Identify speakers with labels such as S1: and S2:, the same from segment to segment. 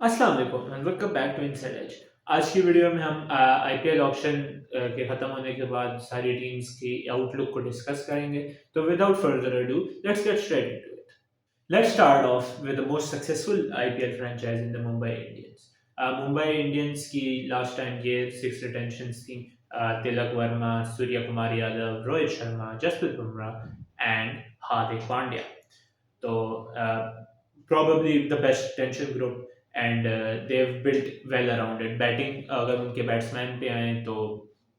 S1: अस्सलाम वालेकुम and welcome back to Inside Edge. आज की वीडियो में हम आईपीएल ऑक्शन के खत्म होने के बाद सारी टीम्स की आउटलुक को डिस्कस करेंगे। तो without further ado, let's get straight into it. Let's start off with the most successful IPL franchise in the Mumbai Indians. Mumbai Indians की last time ये six retentions थी। Tilak Varma, Surya Kumar Yadav, Rohit Sharma, Jasprit Bumrah and Hardik Pandya. So probably the best retention group and they've built well around it. Batting अगर उनके batsman पे आए तो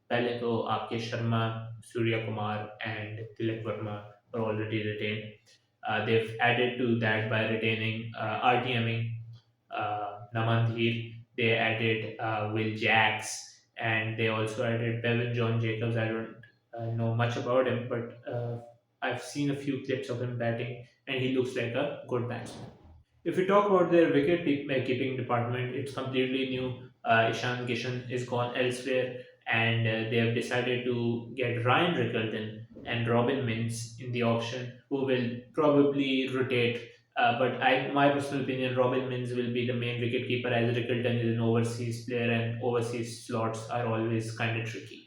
S1: पहले तो आपके Sharma, Surya Kumar and Tilak Varma are already retained. They've added to that by retaining RTMing Namandhir. They added Will Jacks and they also added Bevan John Jacobs. I don't know much about him, but I've seen a few clips of him batting and he looks like a good batsman. If we talk about their keeping department, it's completely new. Ishan Kishan is gone elsewhere, and they have decided to get Ryan Rickelton and Robin Mintz in the auction, who will probably rotate. My personal opinion, Robin Mintz will be the main wicketkeeper, as Rickelton is an overseas player, and overseas slots are always kind of tricky.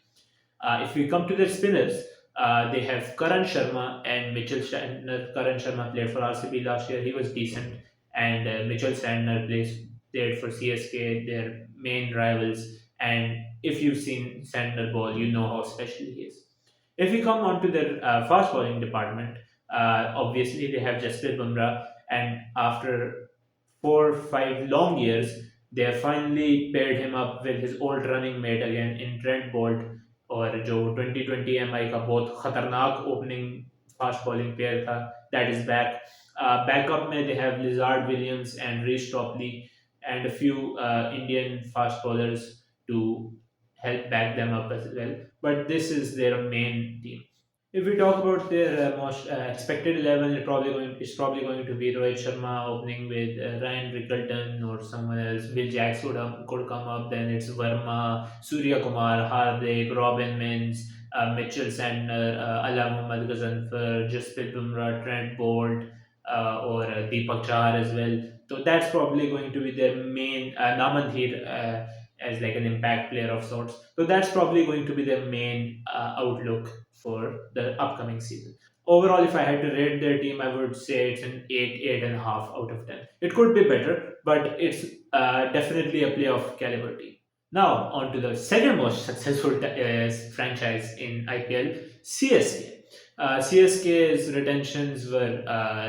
S1: If we come to their spinners, they have Karan Sharma and Mitchell Santner. Karan Sharma played for RCB last year. He was decent. And Mitchell Santner played for CSK, their main rivals. And if you've seen Santner ball, you know how special he is. If we come on to their fast bowling department, obviously they have Jasprit Bumrah. And after 4 5 long years, they have finally paired him up with his old running mate again in Trent Bolt, और जो 2020 MI का बहुत खतरनाक opening fast bowling pair था, that is back. Backup में they have Lizaad Williams and Reece Topley and a few Indian fast bowlers to help back them up as well. But this is their main team. If we talk about their most expected 11, it's probably going to be Rohit Sharma opening with Ryan Rickelton or someone else. Bill Jacks could come up. Then it's Verma, Surya Kumar, Hardik, Robin Mins, Mitchell Santner, Ala Muhammad Ghazanfar, Jasprit Bumrah, Trent Bolt, or Deepak Chahar as well. So that's probably going to be their main Namandhir as like an impact player of sorts. So that's probably going to be their main outlook for the upcoming season. Overall, if I had to rate their team, I would say it's an 8, 8.5 out of 10. It could be better, but it's definitely a playoff caliber team. Now, on to the second most successful franchise in IPL, CSK. CSK's retentions were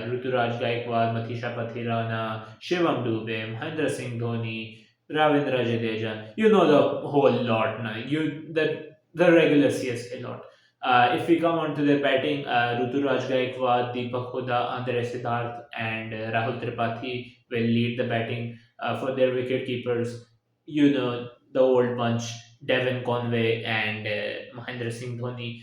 S1: Ruturaj Gaikwad, Matisha Pathirana, Shivam Dubey, Mahendra Singh Dhoni, Ravindra Jadeja. You know the whole lot now. The regular CSK lot. If we come on to their batting, Ruturaj Gaikwad, Deepak Huda, Andre Siddharth, and Rahul Tripathi will lead the batting. For their wicket keepers, you know the old bunch, Devon Conway and Mahendra Singh Dhoni.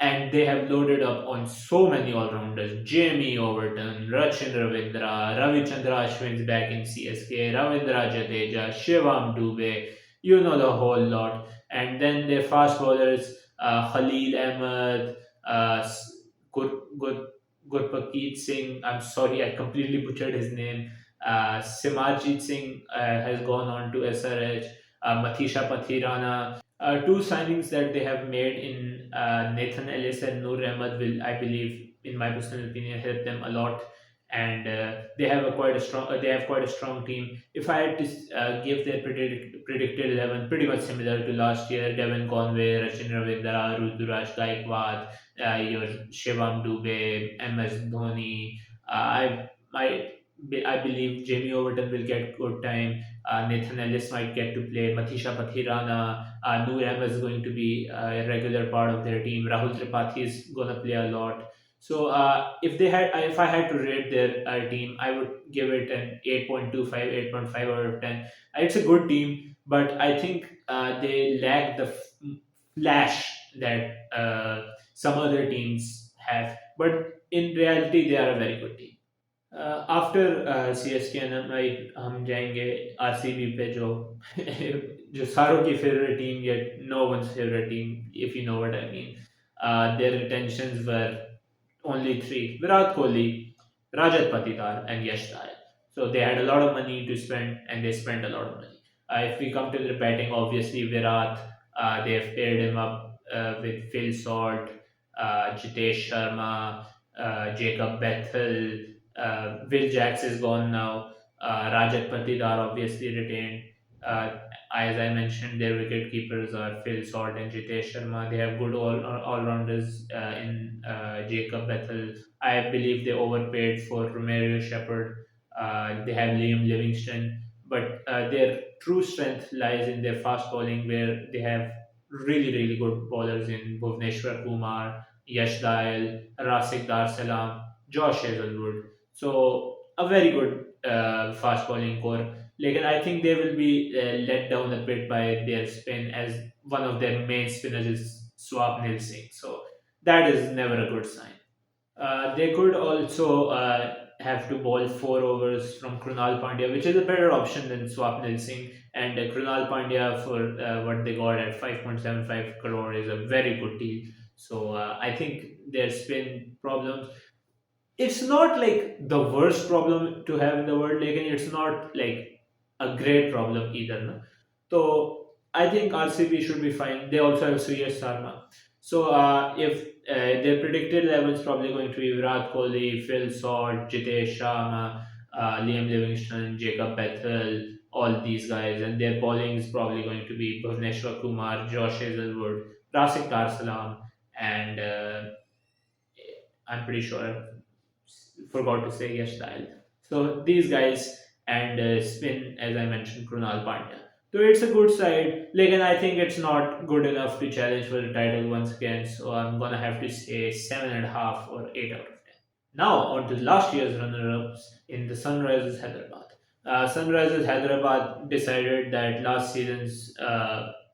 S1: And they have loaded up on so many all-rounders. Jamie Overton, Rachin Ravindra, Ravichandra Ashwin's back in CSK, Ravindra Jadeja, Shivam Dubey, you know the whole lot. And then their fast bowlers, Khalil Ahmed, Gurpreet Singh. I'm sorry, I completely butchered his name. Simarjit Singh has gone on to SRH. Matisha Pathirana. Two signings that they have made in Nathan Ellis and Noor Ahmed will, I believe, in my personal opinion, help them a lot. And they have quite a strong team. If I had to give their predicted 11, pretty much similar to last year: Devon Conway, Rachin Ravindra, Ruturaj Gaikwad, your Shivam Dubey, MS Dhoni. I I believe Jamie Overton will get good time. Nathan Ellis might get to play. Matisha Pathirana, Noor Ahmed is going to be a regular part of their team. Rahul Tripathi is going to play a lot. So if I had to rate their team, I would give it an 8.25, 8.5 out of 10. It's a good team, but I think they lack the flash that some other teams have. But in reality, they are a very good team. After CSK एन आई हम जाएंगे RCB पे, जो जो सारों की favourite team, yet no one's favorite team, if you know what I mean. Their retentions were only three: Virat Kohli, Rajat Patidar, and Yash Dayal. So they had a lot of money to spend, and they spent a lot of money. If we come to the batting, obviously Virat, they have paired him up with Phil Salt, Jitesh Sharma, Jacob Bethel, Will Jacks is gone now. Rajat Patidar obviously retained. Uh, as I mentioned, their wicket keepers are Phil Salt and Jitesh Sharma. They have good all rounders in Jacob Bethel. I believe they overpaid for Romero Shepherd. They have Liam Livingston, but their true strength lies in their fast bowling, where they have really good bowlers in Bhuvneshwar Kumar, Yash Dayal, Rasik Dar Salam, Josh Hazelwood. So a very good fast bowling core. Like, and I think they will be let down a bit by their spin, as one of their main spinners is Swapnil Singh. So that is never a good sign. They could also have to bowl 4 overs from Krunal Pandya, which is a better option than Swapnil Singh. And Krunal Pandya, for what they got at 5.75 crore, is a very good deal. So I think their spin problems, it's not like the worst problem to have in the world. Like, it's not like a great problem either. No? So I think RCB should be fine. They also have Shreyas Sharma. So if their predicted level is probably going to be Virat Kohli, Phil Salt, Jitesh Sharma, Liam Livingston, Jacob Bethel, all these guys, and their bowling is probably going to be Bhuvneshwar Kumar, Josh Hazelwood, Rasik Darsalam, and I'm pretty sure I forgot to say yes style. So these guys, and spin, as I mentioned, Krunal Pandya. So it's a good side. Like, and I think it's not good enough to challenge for the title once again. So I'm gonna have to say 7.5 or 8 out of 10. Now on to last year's runner-ups in the Sunrisers Hyderabad. Sunrisers Hyderabad decided that last season's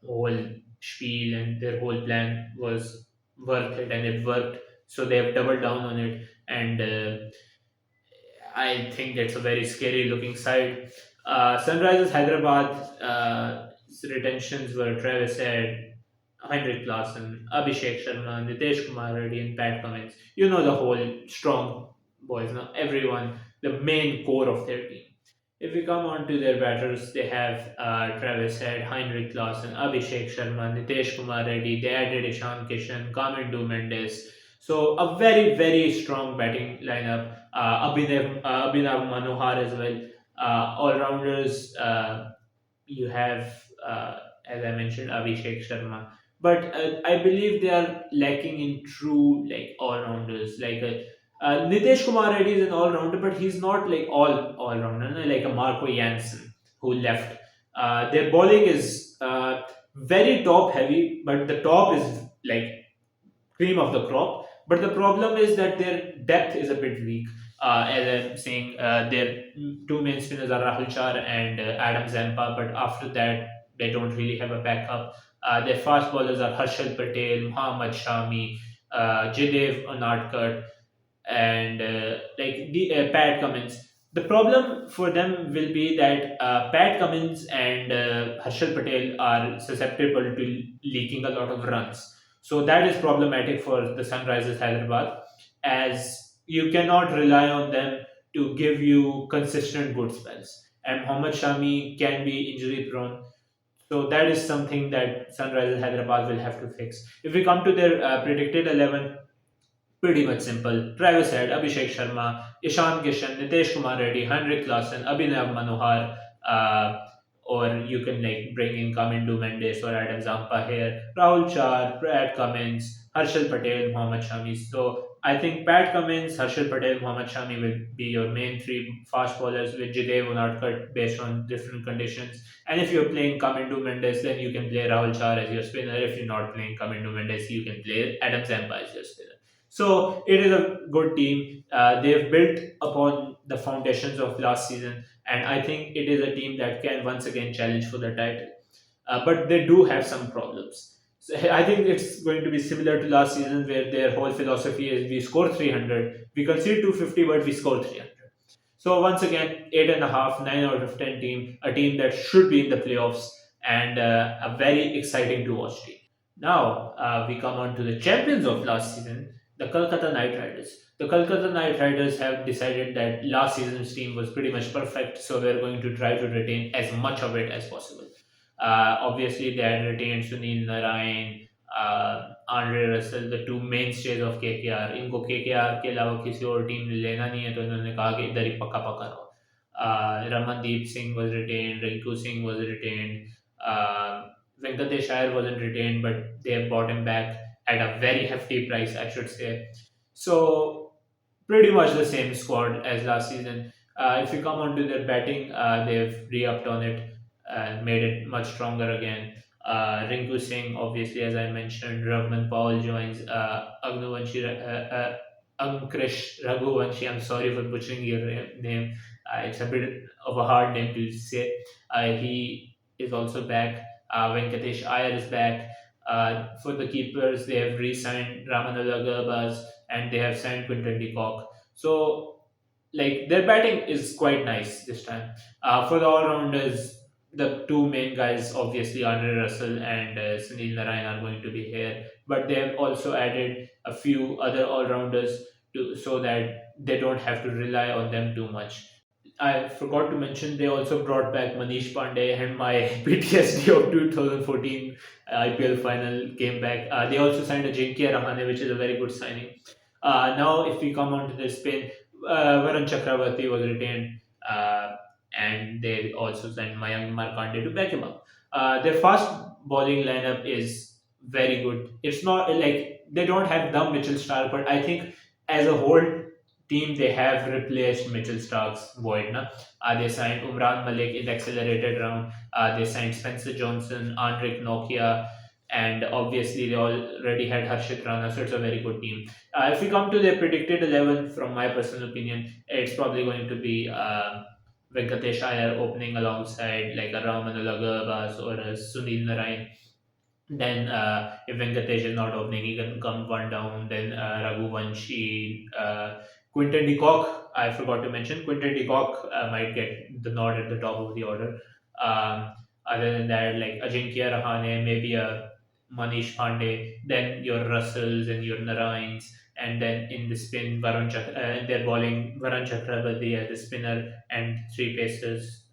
S1: whole spiel and their whole plan was worth it, and it worked. So they have doubled down on it, and I think that's a very scary looking side. Sunrisers Hyderabad retentions were Travis Head, Heinrich Klaassen, Abhishek Sharma, Nitesh Kumar Reddy, and Pat Cummins. You know the whole strong boys, now everyone, the main core of their team. If we come on to their batters, they have Travis Head, Heinrich Klaassen, Abhishek Sharma, Nitesh Kumar Reddy. They added Ishan Kishan, Kamindu Mendes. So a very strong batting lineup. Abhinav Manohar as well. All rounders. You have, as I mentioned, Abhishek Sharma. But I believe they are lacking in true like all rounders. Like Nitesh Kumar Reddy is an all rounder, but he's not like all rounder. No? Like a Marco Jansen who left. Their bowling is very top heavy, but the top is like cream of the crop. But the problem is that their depth is a bit weak. As I'm saying, their two main spinners are Rahul Char and Adam Zampa, but after that, they don't really have a backup. Their fast bowlers are Harshal Patel, Mohammed Shami, Jidev Onadkat, and Pat Cummins. The problem for them will be that Pat Cummins and Harshal Patel are susceptible to leaking a lot of runs. So that is problematic for the Sunrisers Hyderabad, as you cannot rely on them to give you consistent good spells. And Mohammad Shami can be injury prone. So that is something that Sunrisers Hyderabad will have to fix. If we come to their predicted 11, pretty much simple. Travis Head, Abhishek Sharma, Ishan Kishan, Nitesh Kumar Reddy, Henrik Klassen, Abhinav Manohar, or you can like bring in Kamindu Mendes or Adam Zampa here, Rahul Char, Pat Cummins, Harshal Patel, Mohammad Shami. So I think Pat Cummins, Harshal Patel, Mohammad Shami will be your main three fast bowlers, with Jidev Unadkat based on different conditions. And if you're playing Kamindu Mendes, then you can play Rahul Char as your spinner. If you're not playing Kamindu Mendes, you can play Adam Zampa as your spinner. So it is a good team. They've built upon the foundations of last season, and I think it is a team that can once again challenge for the title. But they do have some problems. So I think it's going to be similar to last season, where their whole philosophy is we score 300, we concede 250, but we score 300. So once again, 8.5, 9 out of 10 team, a team that should be in the playoffs, and a very exciting to watch team. Now we come on to the champions of last season, the Kolkata Knight Riders. The Kolkata Knight Riders have decided that last season's team was pretty much perfect, so they're going to try to retain as much of it as possible. Obviously, they had retained Sunil Narayan, Andre Russell, the two mainstays of KKR. इनको KKR के अलावा किसी और team ने लेना नहीं है, तो इन्होंने कहा कि इधर ही पक्का पक्का रहो. Ramandeep Singh was retained, Rinku Singh was retained, Venkatesh Iyer wasn't retained, but they have bought him back at a very hefty price, I should say. So pretty much the same squad as last season. If you come onto their batting, they've re-upped on it and made it much stronger again. Rinku Singh, obviously, as I mentioned, Ravman Powell joins. Ankrish Raghuvanshi. I'm sorry for butchering your name. It's a bit of a hard name to say. He is also back. Venkatesh Iyer is back. For the keepers, they have re-signed Ramanala Garbaz and they have signed Quinton de Kock. So, like, their batting is quite nice this time. For the all-rounders, the two main guys, obviously Andre Russell and Sunil Narayan, are going to be here, but they have also added a few other all-rounders so that they don't have to rely on them too much. I forgot to mention they also brought back Manish Pandey and my PTSD of 2014 IPL final came back. They also signed a Jinkia Rahane, which is a very good signing. Now, if we come on to the spin, Varun Chakravarti was retained, and they also signed Mayank Markande to back him up. Their fast bowling lineup is very good. It's not like they don't have the Mitchell Stark, but I think as a whole team they have replaced Mitchell Stark's void. Na? They signed Umran Malik in the accelerated round. They signed Spencer Johnson, Andrik Nokia, and obviously they already had Harshit Rana, so it's a very good team. If we come to their predicted 11, from my personal opinion, it's probably going to be Venkatesh Iyer opening alongside like a Ramanala Garbas or a Sunil Narayan. Then, if Venkatesh is not opening, he can come one down. Then Raghuvanshi, Quinton de Kock. I forgot to mention Quinton de Kock might get the nod at the top of the order. Um, Other than that, like Ajinkya Rahane, maybe a Manish Pandey, then your Russells and your Narayans, and then in the spin, they're bowling Varun Chakrabarti as the spinner and three pacers.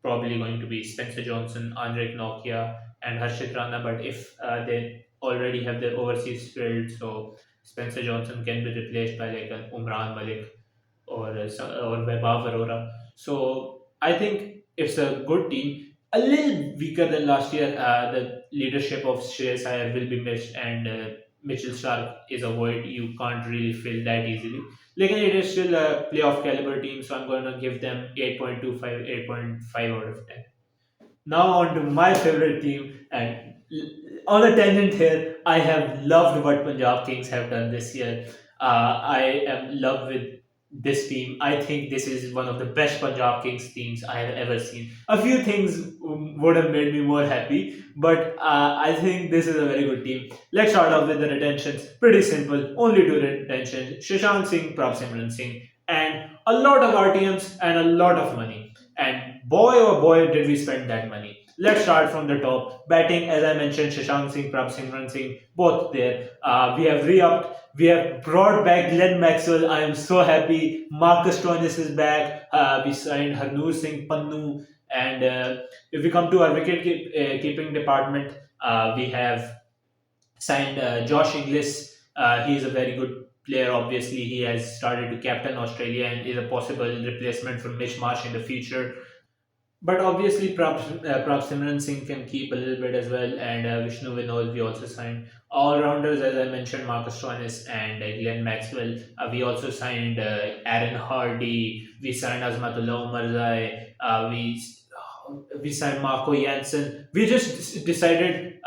S1: Probably going to be Spencer Johnson, Andrej Nokia, and Harshit Rana. But if they already have their overseas filled, so Spencer Johnson can be replaced by like an Umran Malik or Vaibhav Arora. So I think it's a good team. A little weaker than last year. The leadership of Shreyas Iyer will be missed, and Mitchell Stark is a void you can't really fill that easily. Like it is still a playoff caliber team, so I'm going to give them 8.25, 8.5 out of 10. Now on to my favorite team, and on a tangent here, I have loved what Punjab Kings have done this year. I am in love with this team. I think this is one of the best Punjab Kings teams I have ever seen. A few things would have made me more happy, but I think this is a very good team. Let's start off with the retentions. Pretty simple, only two retentions: Shashank Singh, Prabhsimran Singh, and a lot of RTMs and a lot of money. And boy oh boy, did we spend that money. Let's start from the top. Batting, as I mentioned, Shashank Singh, Prabhsimran Singh, both there. We have re-upped. We have brought back Glenn Maxwell. I am so happy. Marcus Stoinis is back. We signed Harnoor Singh Pannu. And if we come to our keeping department, we have signed Josh Inglis. He is a very good player. Obviously, he has started to captain Australia and is a possible replacement for Mitch Marsh in the future. But obviously, Prab Simran Singh can keep a little bit as well, and Vishnu Vinod we also signed. All rounders, as I mentioned, Marcus Stoinis and Glenn Maxwell. We also signed Aaron Hardy. We signed Azmatullah Omarzai. We signed Marco Janssen. We just decided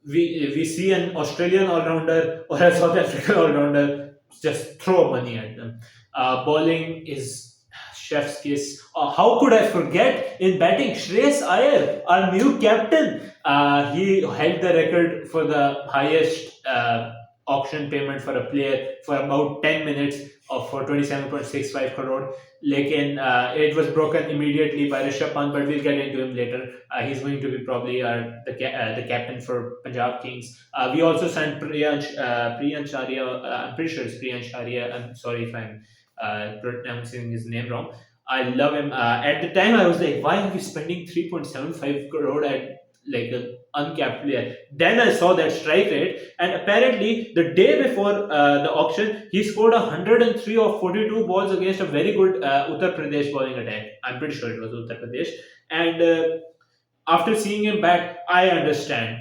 S1: we see an Australian all rounder or a South African all rounder, just throw money at them. Bowling is chef's kiss. How could I forget in batting Shreyas Iyer, our new captain? He held the record for the highest auction payment for a player for about 10 minutes of for 27.65 crore. Lekin it was broken immediately by Rishabh Pant, but we'll get into him later. He's going to be probably the captain for Punjab Kings. We also signed Priyansh Arya. I'm pretty sure it's Priyansh Arya. I'm sorry if I'm pronouncing his name wrong. I love him. At the time, I was like, why are we spending 3.75 crore at like an uncapped player? Then I saw that strike rate, and apparently the day before the auction, he scored 103 of 42 balls against a very good Uttar Pradesh bowling attack. I'm pretty sure it was Uttar Pradesh. And after seeing him back, I understand.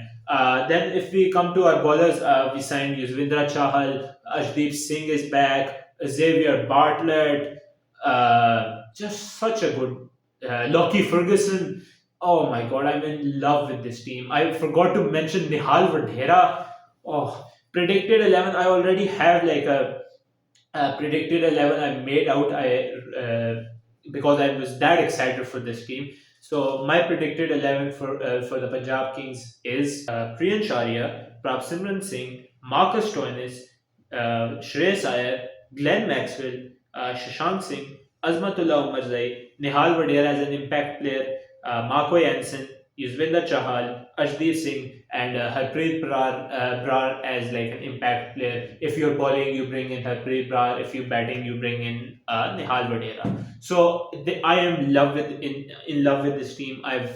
S1: Then, if we come to our bowlers, we signed Yuzvendra Chahal, Ashdeep Singh is back, Xavier Bartlett, just such a good Lockie Ferguson. Oh my god, I'm in love with this team. I forgot to mention Nihal Vadhera. Oh, predicted 11. I already have like a predicted 11 I made out. Because I was that excited for this team. So my predicted 11 for the Punjab Kings is Priyan Sharia, Prabsimran Singh, Marcus Stoinis, Shreyas Iyer, Glenn Maxwell, Shashank Singh, Azmatullah Umarzai, Nihal Vadera as an impact player, Marco Jansen, Yuzvendra Chahal, Ashdeep Singh, and Harpreet Brar as like an impact player. If you're bowling, you bring in Harpreet Brar. If you're batting, you bring in Nihal Vadera. So I am in love with this team. I'm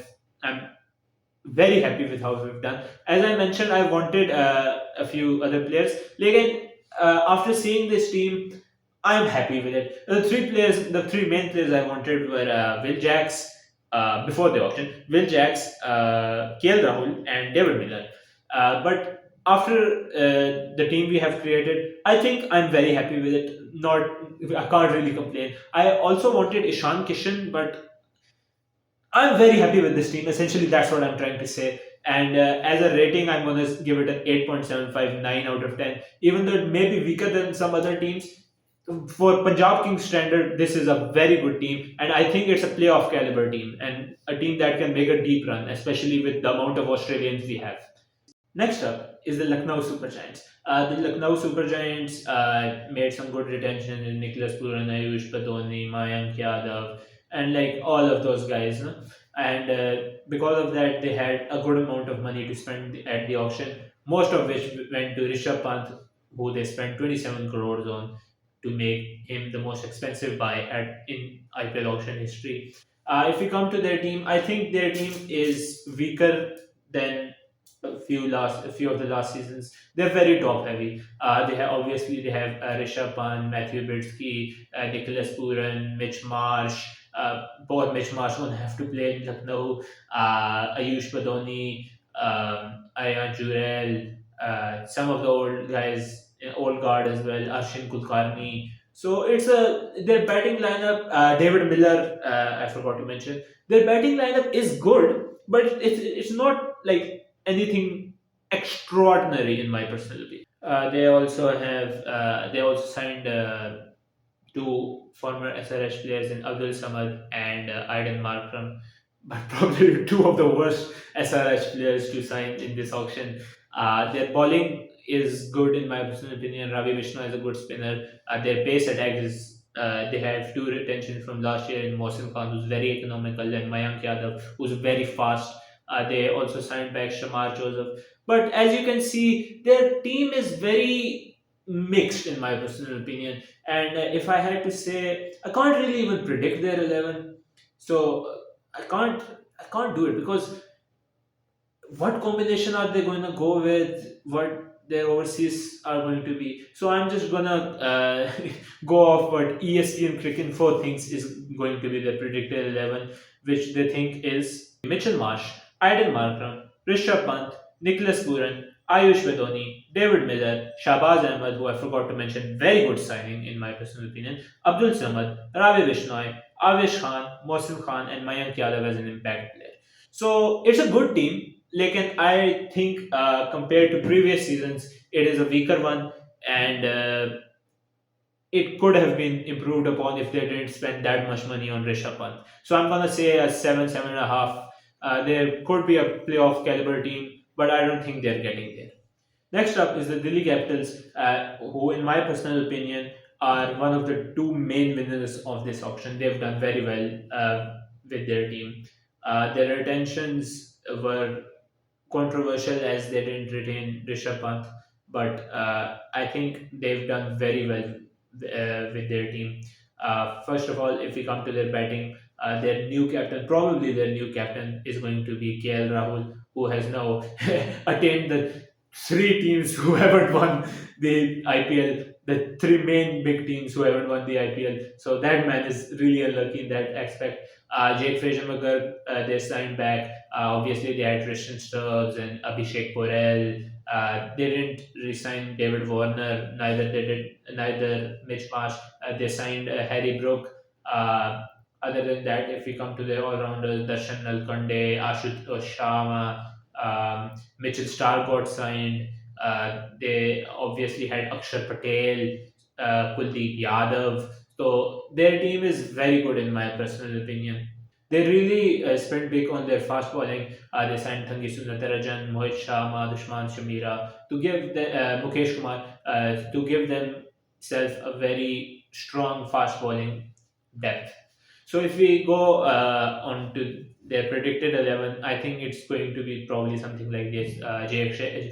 S1: very happy with how we've done. As I mentioned, I wanted a few other players. Like after seeing this team, I'm happy with it. The three main players I wanted were Will Jacks before the auction, Will Jacks, KL Rahul, and David Miller. But after the team we have created, I think I'm very happy with it. Not, I can't really complain. I also wanted Ishan Kishan, but I'm very happy with this team. Essentially, that's what I'm trying to say. And as a rating, I'm going to give it an 8.759 out of 10. Even though it may be weaker than some other teams, for Punjab Kings standard, this is a very good team. And I think it's a playoff caliber team and a team that can make a deep run, especially with the amount of Australians we have. Next up is the Lucknow Super Giants. The Lucknow Super Giants made some good retention in Nicholas Puran, Ayush Patoni, Mayank Yadav, and like all of those guys. No? And because of that, they had a good amount of money to spend at the auction, most of which went to Rishabh Pant, who they spent 27 crores on to make him the most expensive buy in IPL auction history. If we come to their team, I think their team is weaker than a few of the last seasons. They're very top heavy. They have Rishabh Pant, Matthew Bidsky, Nicholas Puran, Mitch Marsh. Both Mitch Marsh won't have to play in Lucknow. Ayush Badoni, Ayan Jurel, some of the old guys, old guard as well, Arshin Kulkarni. So it's their batting lineup. David Miller, I forgot to mention. Their batting lineup is good, but it's not like anything extraordinary in my personal opinion. They also signed two former SRH players in Abdul Samad and Aiden Markram, but probably two of the worst SRH players to sign in this auction. Their bowling is good in my personal opinion. Ravi Vishnu is a good spinner. Their pace attack is they have two retention from last year in Mohsin Khan, who's very economical, and Mayank Yadav, who's very fast. They also signed back Shamar Joseph. But as you can see, their team is very mixed in my personal opinion. And if I had to say, I can't really even predict their 11. So I can't I can't do it because what combination are they going to go with? What their overseas are going to be? So I'm just gonna go off what ESPN Cricket 4 thinks is going to be the predicted 11, which they think is Mitchell Marsh, Aiden Markram, Rishabh Pant, Nicholas Puran, Ayush Vedoni, David Miller, Shahbaz Ahmed, who I forgot to mention, very good signing in my personal opinion, Abdul Samad, Ravi Vishnoy, Avesh Khan, Mohsin Khan, and Mayank Yadav as an impact player. So it's a good team. Like, and I think compared to previous seasons, it is a weaker one, and it could have been improved upon if they didn't spend that much money on Rishabh Pant. So I'm gonna say a 7, 7.5. There could be a playoff caliber team, but I don't think they're getting there. Next up is the Delhi Capitals, who, in my personal opinion, are one of the two main winners of this auction. They've done very well with their team. Their retentions were controversial as they didn't retain Rishabh Pant, but I think they've done very well with their team. First of all, if we come to their batting, their new captain, probably their new captain, is going to be KL Rahul, who has now attained the three teams who haven't won the IPL, the three main big teams who haven't won the IPL. So that man is really unlucky in that aspect. Jake Fraser McGurk, they signed back. Obviously, they had Christian Stubbs and Abhishek Porel. They didn't resign David Warner. Neither Mitch Marsh. They signed Harry Brook. Uh, Other than that, if we come to their all-rounders, Darshan Nalkonde, Ashutosh Sharma, Mitchell Starr got signed. They obviously had Akshar Patel, Kuldeep Yadav. So their team is very good in my personal opinion. They really spent big on their fast bowling. They signed Thangisu Natarajan, Mohit Sharma, Dushman Shamira to give the Mukesh Kumar to give themselves a very strong fast bowling depth. So if we go on to their predicted 11, I think it's going to be probably something like this.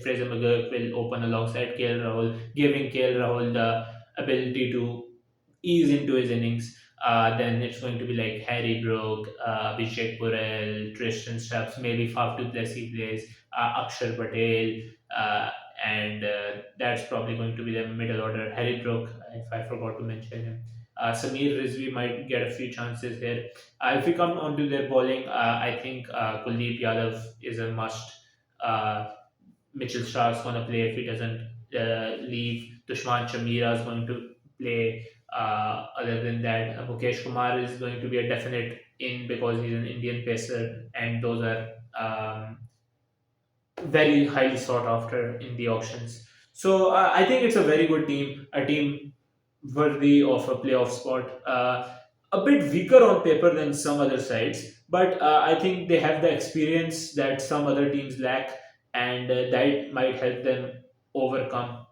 S1: Fraser McGurk will open alongside KL Rahul, giving KL Rahul the ability to ease into his innings. Then it's going to be like Harry Brook, Abhishek Purel, Tristan Stubbs, maybe Faf du Plessis plays, Akshar Patel, and that's probably going to be the middle order. Harry Brook, if I forgot to mention him. Samir Rizvi might get a few chances here. If we come onto their bowling, I think Kuldeep Yadav is a must. Uh, Mitchell Stark's going to play if he doesn't leave. Dushman Chamira is going to play. Other than that, Mukesh Kumar is going to be a definite in because he's an Indian pacer, and those are very highly sought after in the auctions. So I think it's a very good team, a team worthy of a playoff spot. A bit weaker on paper than some other sides, but I think they have the experience that some other teams lack, and that might help them overcome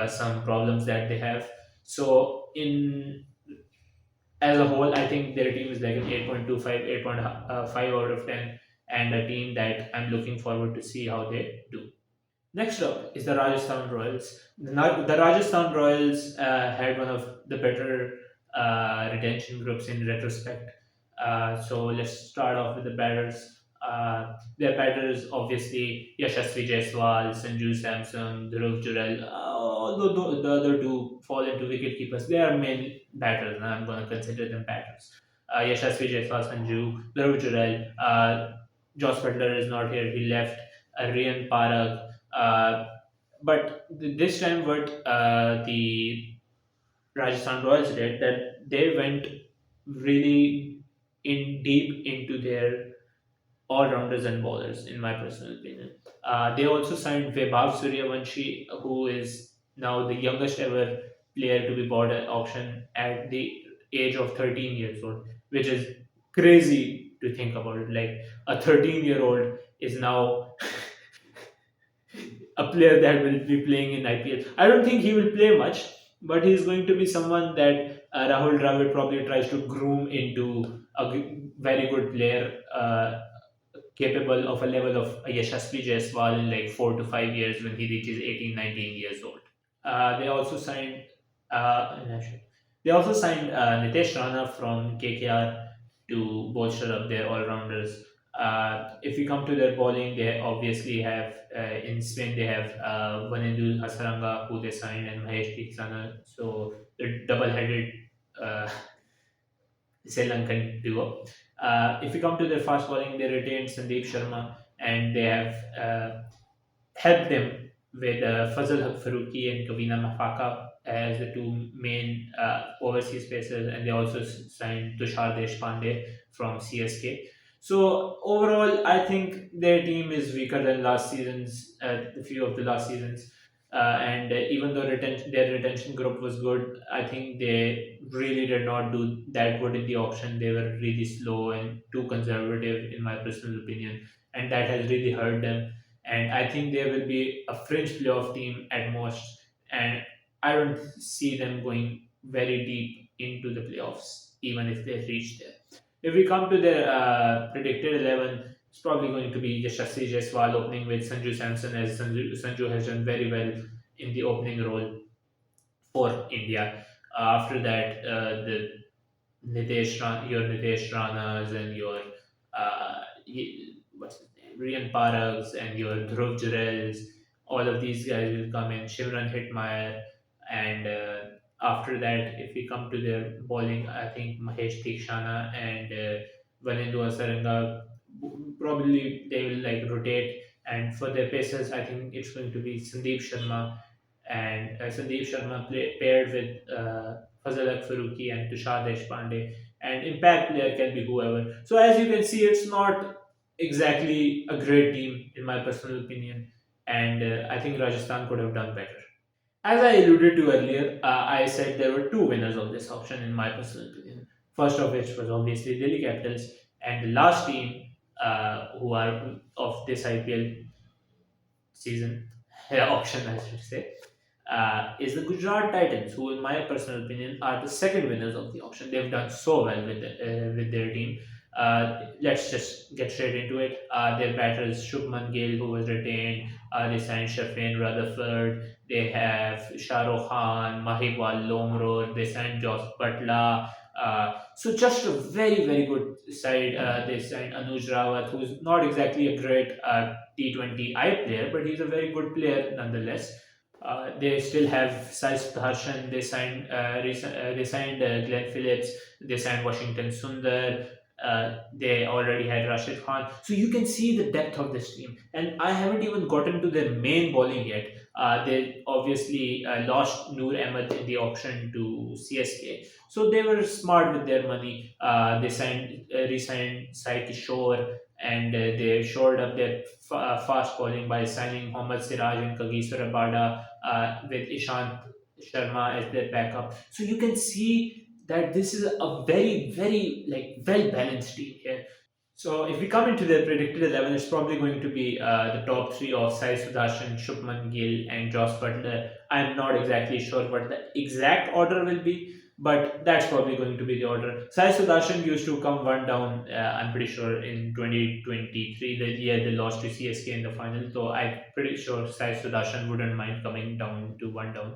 S1: some problems that they have. So, in as a whole, I think their team is like an 8.25, 8.5 out of 10, and a team that I'm looking forward to see how they do. Next up is the Rajasthan Royals. The Rajasthan Royals had one of the better retention groups in retrospect. So let's start off with the batters. Their batters, obviously, Yashasvi Jaiswal, Sanju Samson, Dhruv Jurel. Although the other two fall into wicket keepers, they are main batters, and I'm going to consider them batters. Yashasvi Jaiswal, Sanju, Dhruv Jurel. Josh Butler is not here; he left. Rian Parak, but this time, what the Rajasthan Royals did, that they went really in deep into their all rounders and bowlers, in my personal opinion. They also signed Vaibhav Suryavanshi, who is now the youngest ever player to be bought at auction at the age of 13 years old, which is crazy to think about it. Like a 13-year-old is now a player that will be playing in IPL. I don't think he will play much, but he's going to be someone that Rahul Dravid probably tries to groom into a very good player, capable of a level of Yashasvi Jaiswal in like 4 to 5 years when he reaches 18, 19 years old. They also signed. No, shit. They also signed Nitesh Rana from KKR to bolster up their all-rounders. If we come to their bowling, they obviously have in Spain they have Vanendu Hasaranga who they signed and Mahesh Deekshana. So the double-headed uh, Sri Lankan duo. If we come to their fast bowling, they retained Sandeep Sharma and they have helped them with Fazal Haq Faruqi and Kavina Mafaka as the two main overseas pacers, and they also signed Tushar Deshpande from CSK. So overall, I think their team is weaker than last season's, a few of the last seasons. And even though their retention group was good, I think they really did not do that good in the auction. They were really slow and too conservative, in my personal opinion, and that has really hurt them. and I think they will be a fringe playoff team at most, and I don't see them going very deep into the playoffs, even if they reach there. If we come to their predicted 11, it's probably going to be Yashasvi Jaiswal opening with Sanju Samson, as Sanju has done very well in the opening role for India. After that, your Nitesh Ranas and your what's his name, Rian Parags and your Dhruv Jurels, all of these guys will come in. Shimran Hitmeyer, and after that, if we come to their bowling, I think Mahesh Theekshana and Vanendu Asaranga, probably they will like rotate. And for their pacers, I think it's going to be Sandeep Sharma, and paired with Fazal Faruqi and Tushar Deshpande, and impact player can be whoever. So as you can see, it's not exactly a great team in my personal opinion, and I think Rajasthan could have done better. As I alluded to earlier, I said there were two winners of this auction in my personal opinion. First of which was obviously Delhi Capitals, and the last team who are of this IPL season auction, I should say, is the Gujarat Titans, who, in my personal opinion, are the second winners of the auction. They've done so well with their team. Let's just get straight into it. Their batter is Shubman Gill, who was retained. They signed Shafin Rutherford. They have Shah Rukh Khan, Mahibwal Lomror. They signed Josh Butler. So just a very, very good side. They signed Anuj Rawat, who's not exactly a great T20I player, but he's a very good player nonetheless. They still have Sai Sudarshan. They signed Glenn Phillips. They signed Washington Sundar. They already had Rashid Khan. So you can see the depth of this team. And I haven't even gotten to their main bowling yet. They obviously lost Noor Ahmed in the auction to CSK. So they were smart with their money. Re-signed Sai Kishore, and they shored up their fast bowling by signing Mohammed Siraj and Kagiswar Abada with Ishant Sharma as their backup. So you can see that this is a very, very like well balanced team here. So if we come into the predicted 11, it's probably going to be the top three of Sai Sudarshan, Shubman Gill, and Joss Butler. I'm not exactly sure what the exact order will be, but that's probably going to be the order. Sai Sudarshan used to come one down, I'm pretty sure, in 2023, the year they lost to CSK in the final. So I'm pretty sure Sai Sudarshan wouldn't mind coming down to one down.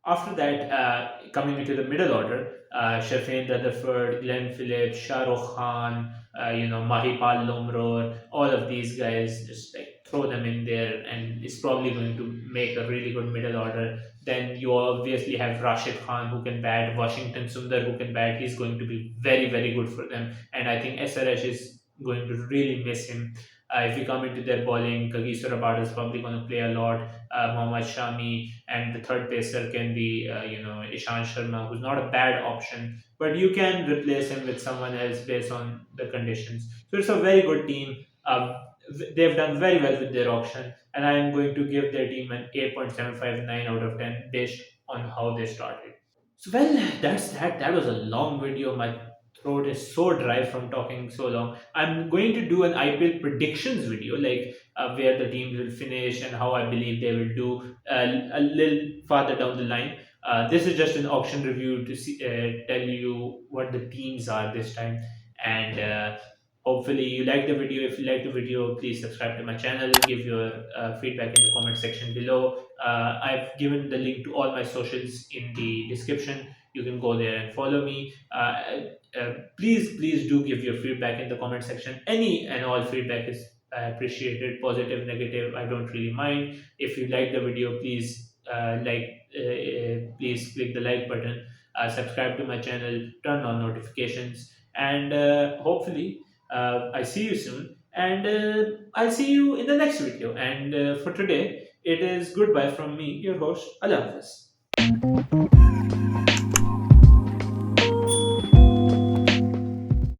S1: After that, coming into the middle order, Shafin Rutherford, Glenn Phillips, Shah Rukh Khan, Mahipal Lomror, all of these guys, just like throw them in there, and it's probably going to make a really good middle order. Then you obviously have Rashid Khan who can bat, Washington Sundar who can bat. He's going to be very, very good for them, and I think SRH is going to really miss him. If you come into their bowling, Kagiso Rabada is probably going to play a lot. Mohammad Shami, and the third pacer can be Ishant Sharma, who's not a bad option, but you can replace him with someone else based on the conditions. So it's a very good team. They've done very well with their auction, and I am going to give their team an 8.759 out of 10 based on how they started. So well, that's that. That was a long video. My throat is so dry from talking so long. I'm going to do an IPL predictions video, like where the teams will finish and how I believe they will do a little farther down the line. This is just an auction review to tell you what the teams are this time, and hopefully you like the video. If you like the video, please subscribe to my channel. Give your feedback in the comment section below. I've given the link to all my socials in the description. You can go there and follow me. Please do give your feedback in the comment section. Any and all feedback is appreciated, positive, negative. I don't really mind. If you like the video, please click the like button. Subscribe to my channel. Turn on notifications, and hopefully, I see you soon. And I'll see you in the next video. And for today, it is goodbye from me, your host. Allah Hafiz.